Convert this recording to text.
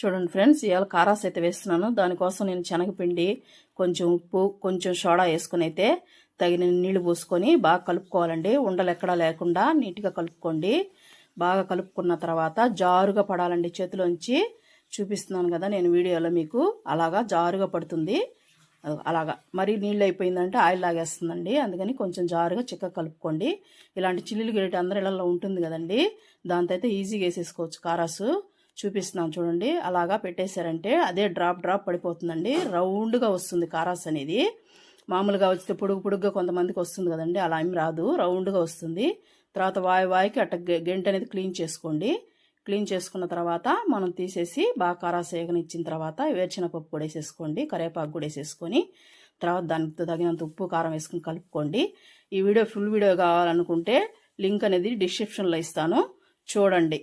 చూడండి ఫ్రెండ్స్, ఇవాళ కారాస్ అయితే వేస్తున్నాను. దానికోసం నేను శనగపిండి, కొంచెం ఉప్పు, కొంచెం సోడా వేసుకుని అయితే తగిన నీళ్లు పోసుకొని బాగా కలుపుకోవాలండి. ఉండలు ఎక్కడా లేకుండా నీట్గా కలుపుకోండి. బాగా కలుపుకున్న తర్వాత జారుగా పడాలండి. చేతిలోంచి చూపిస్తున్నాను కదా నేను వీడియోలో, మీకు అలాగా జారుగా పడుతుంది. అలాగా మరి నీళ్ళు అయిపోయిందంటే ఆయిల్ లాగేస్తుందండి. అందుకని కొంచెం జారుగా చిక్కగా కలుపుకోండి. ఇలాంటి చిల్లులు గిరెట్ అందరి ఇళ్లలో ఉంటుంది కదండి, దాంతో అయితే ఈజీగా వేసేసుకోవచ్చు కారాసు. చూపిస్తున్నాను చూడండి. అలాగా పెట్టేశారంటే అదే డ్రాప్ పడిపోతుందండి. రౌండ్గా వస్తుంది కారాస్ అనేది. మామూలుగా వస్తే పొడుగుగా కొంతమందికి వస్తుంది కదండి, అలా ఏం రాదు, రౌండ్గా వస్తుంది. తర్వాత వాయికి అట్ట గెంట అనేది క్లీన్ చేసుకోండి. క్లీన్ చేసుకున్న తర్వాత మనం తీసేసి బాగా కారాస్ వేగనిచ్చిన తర్వాత వేరుశనగపప్పు కూడా వేసేసుకోండి, కరివేపాకు కూడా వేసేసుకొని తర్వాత దానికి తగినంత ఉప్పు కారం వేసుకుని కలుపుకోండి. ఈ వీడియో ఫుల్ వీడియో కావాలనుకుంటే లింక్ అనేది డిస్క్రిప్షన్లో ఇస్తాను, చూడండి.